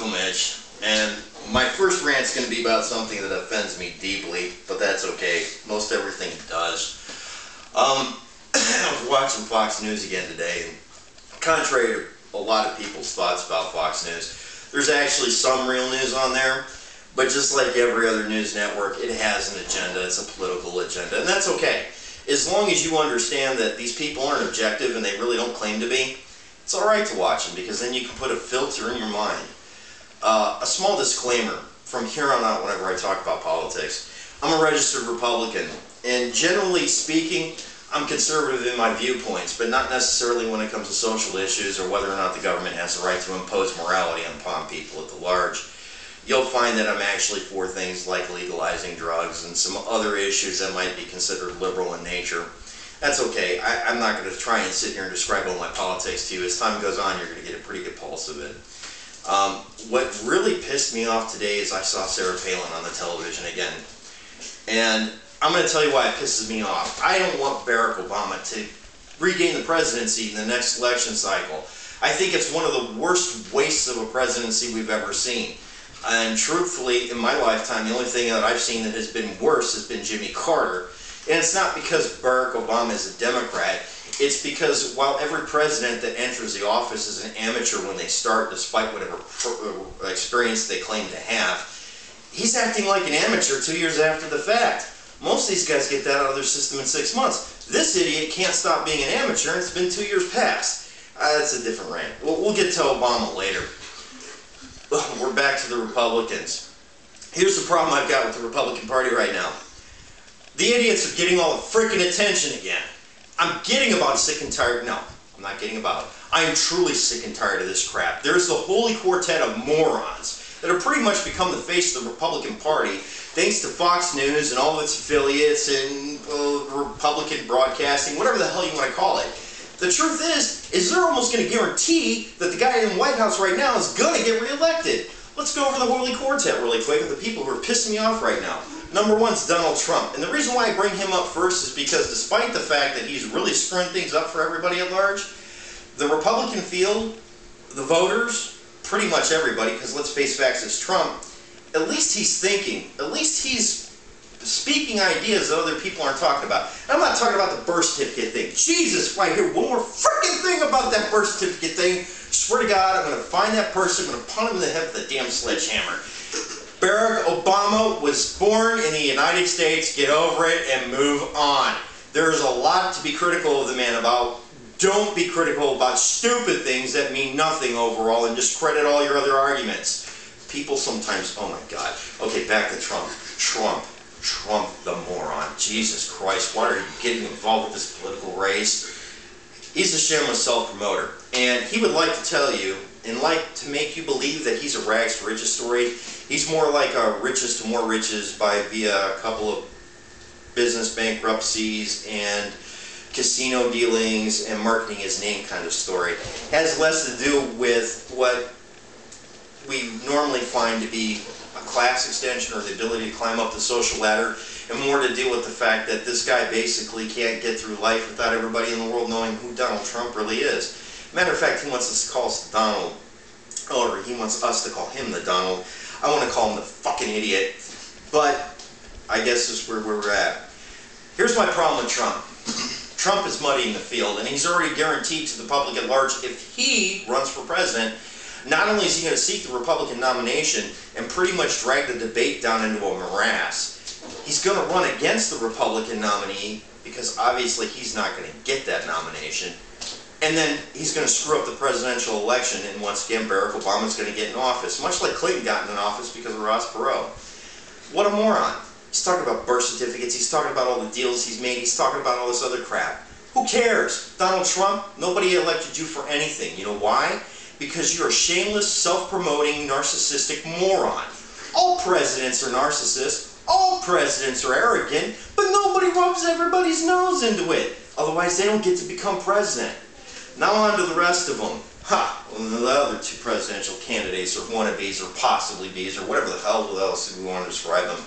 Uncle Mitch, and my first rant's going to be about something that offends me deeply, but that's okay. Most everything does. I was watching Fox News again today, and contrary to a lot of people's thoughts about Fox News, there's actually some real news on there, but just like every other news network, it has an agenda. It's a political agenda, and that's okay. As long as you understand that these people aren't objective and they really don't claim to be, it's alright to watch them, because then you can put a filter in your mind. A small disclaimer, from here on out whenever I talk about politics, I'm a registered Republican, and generally speaking, I'm conservative in my viewpoints, but not necessarily when it comes to social issues or whether or not the government has the right to impose morality upon people at the large. You'll find that I'm actually for things like legalizing drugs and some other issues that might be considered liberal in nature. That's okay. I'm not going to try and sit here and describe all my politics to you. As time goes on, you're going to get a pretty good pulse of it. What really pissed me off today is I saw Sarah Palin on the television again. And I'm going to tell you why it pisses me off. I don't want Barack Obama to regain the presidency in the next election cycle. I think it's one of the worst wastes of a presidency we've ever seen. And truthfully, in my lifetime, the only thing that I've seen that has been worse has been Jimmy Carter. And it's not because Barack Obama is a Democrat. It's because while every president that enters the office is an amateur when they start, despite whatever experience they claim to have, he's acting like an amateur 2 years after the fact. Most of these guys get that out of their system in 6 months. This idiot can't stop being an amateur, and it's been 2 years past. That's a different rant. We'll get to Obama later. We're back to the Republicans. Here's the problem I've got with the Republican Party right now. The idiots are getting all the freaking attention again. I'm getting about sick and tired. No, I'm not getting about it. I am truly sick and tired of this crap. There's the holy quartet of morons that have pretty much become the face of the Republican Party, thanks to Fox News and all of its affiliates and Republican broadcasting, whatever the hell you want to call it. The truth is they're almost going to guarantee that the guy in the White House right now is going to get reelected. Let's go over the holy quartet really quick of the people who are pissing me off right now. Number one is Donald Trump. And the reason why I bring him up first is because despite the fact that he's really screwing things up for everybody at large, the Republican field, the voters, pretty much everybody, because let's face facts, it's Trump, at least he's thinking, at least he's speaking ideas that other people aren't talking about. And I'm not talking about the birth certificate thing. Jesus, if I hear one more freaking thing about that birth certificate thing, swear to God, I'm going to find that person, I'm going to punt him in the head with a damn sledgehammer. Barack Obama was born in the United States. Get over it and move on. There's a lot to be critical of the man about. Don't be critical about stupid things that mean nothing overall and discredit all your other arguments. People sometimes, oh my God. Okay, back to Trump. Trump the moron. Jesus Christ, why are you getting involved with this political race? He's a shameless self-promoter. And he would like to tell you, and like to make you believe that he's a rags to riches story. He's more like a riches to more riches via a couple of business bankruptcies and casino dealings and marketing his name kind of story. It has less to do with what we normally find to be a class extension or the ability to climb up the social ladder, and more to do with the fact that this guy basically can't get through life without everybody in the world knowing who Donald Trump really is. Matter of fact, he wants us to call us Donald, or he wants us to call him the Donald. I want to call him the fucking idiot, but I guess this is where we're at. Here's my problem with Trump. Trump is muddying the field, and he's already guaranteed to the public at large, if he runs for president, not only is he going to seek the Republican nomination and pretty much drag the debate down into a morass, he's going to run against the Republican nominee because obviously he's not going to get that nomination. And then he's going to screw up the presidential election, and once again, Barack Obama's going to get in office, much like Clinton got in office because of Ross Perot. What a moron. He's talking about birth certificates, he's talking about all the deals he's made, he's talking about all this other crap. Who cares? Donald Trump, nobody elected you for anything. You know why? Because you're a shameless, self-promoting, narcissistic moron. All presidents are narcissists, all presidents are arrogant, but nobody rubs everybody's nose into it. Otherwise, they don't get to become president. Now on to the rest of them. Well, the other two presidential candidates or wannabes or possibly bees or whatever the hell else we want to describe them.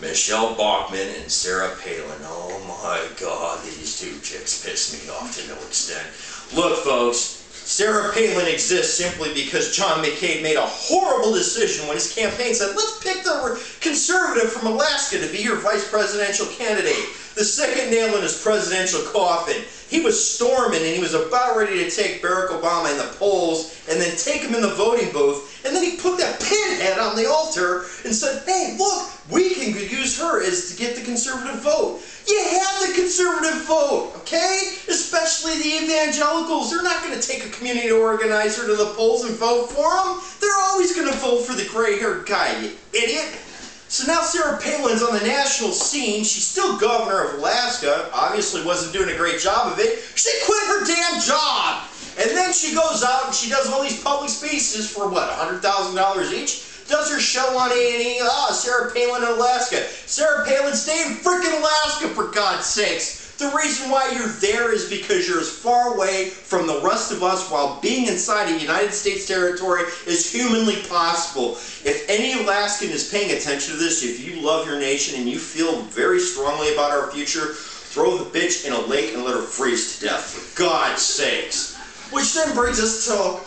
Michelle Bachmann and Sarah Palin. Oh my God, these two chicks piss me off to no extent. Look, folks, Sarah Palin exists simply because John McCain made a horrible decision when his campaign said, let's pick the conservative from Alaska to be your vice presidential candidate. The second nail in his presidential coffin. He was storming and he was about ready to take Barack Obama in the polls and then take him in the voting booth. And then he put that pinhead on the altar and said, hey, look, we can use her as to get the conservative vote. You have the conservative vote, okay? Especially the evangelicals. They're not going to take a community organizer to the polls and vote for him. They're always going to vote for the gray-haired guy, you idiot. So now Sarah Palin's on the national scene. She's still governor of Alaska. Obviously wasn't doing a great job of it. She quit her damn job. And then she goes out and she does all these public speeches for what, $100,000 each? Does her show on A&E. Sarah Palin in Alaska. Sarah Palin, stay in frickin' Alaska, for God's sakes. The reason why you're there is because you're as far away from the rest of us while being inside a United States territory as humanly possible. If any Alaskan is paying attention to this, if you love your nation and you feel very strongly about our future, throw the bitch in a lake and let her freeze to death, for God's sakes. Which then brings us to,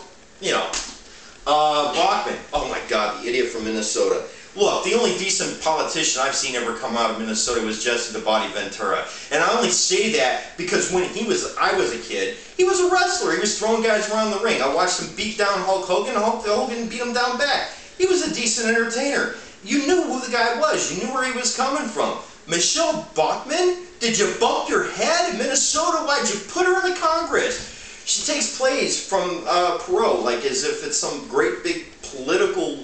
Bachmann. Oh my God, the idiot from Minnesota. Look, the only decent politician I've seen ever come out of Minnesota was Jesse the Body Ventura. And I only say that because when I was a kid, he was a wrestler. He was throwing guys around the ring. I watched him beat down Hulk Hogan, and Hogan beat him down back. He was a decent entertainer. You knew who the guy was. You knew where he was coming from. Michelle Bachmann? Did you bump your head in Minnesota? Why'd you put her in the Congress? She takes plays from Perot, like as if it's some great big political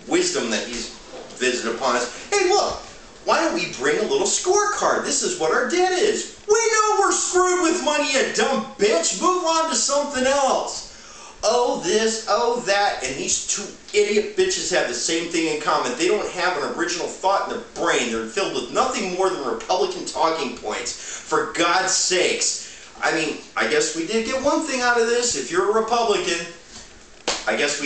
wisdom that he's visited upon us. Hey, look, why don't we bring a little scorecard? This is what our debt is. We know we're screwed with money, you dumb bitch. Move on to something else. Oh this, oh that, and these two idiot bitches have the same thing in common. They don't have an original thought in their brain. They're filled with nothing more than Republican talking points. For God's sakes. I mean, I guess we did get one thing out of this. If you're a Republican, I guess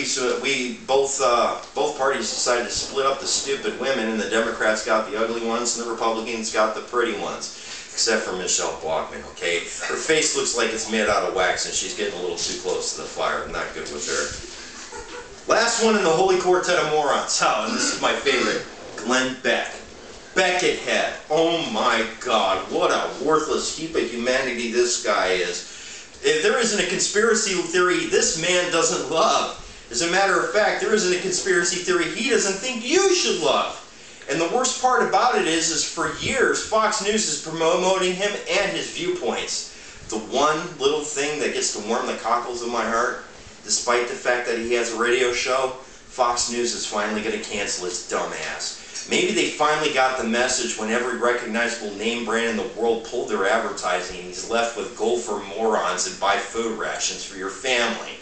both parties decided to split up the stupid women, and the Democrats got the ugly ones, and the Republicans got the pretty ones. Except for Michelle Bachmann, okay? Her face looks like it's made out of wax, and she's getting a little too close to the fire. I'm not good with her. Last one in the Holy Quartet of Morons. Oh, and this is my favorite. Glenn Beck. Beckethead. Oh my God, what a worthless heap of humanity this guy is. If there isn't a conspiracy theory this man doesn't love. As a matter of fact, there isn't a conspiracy theory he doesn't think you should love. And the worst part about it is for years, Fox News is promoting him and his viewpoints. The one little thing that gets to warm the cockles of my heart, despite the fact that he has a radio show, Fox News is finally going to cancel his dumb ass. Maybe they finally got the message when every recognizable name brand in the world pulled their advertising and he's left with go for morons and buy food rations for your family.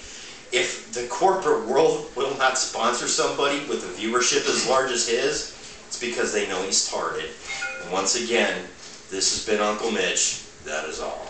If the corporate world will not sponsor somebody with a viewership as large as his, it's because they know he's tarded. And once again, this has been Uncle Mitch. That is all.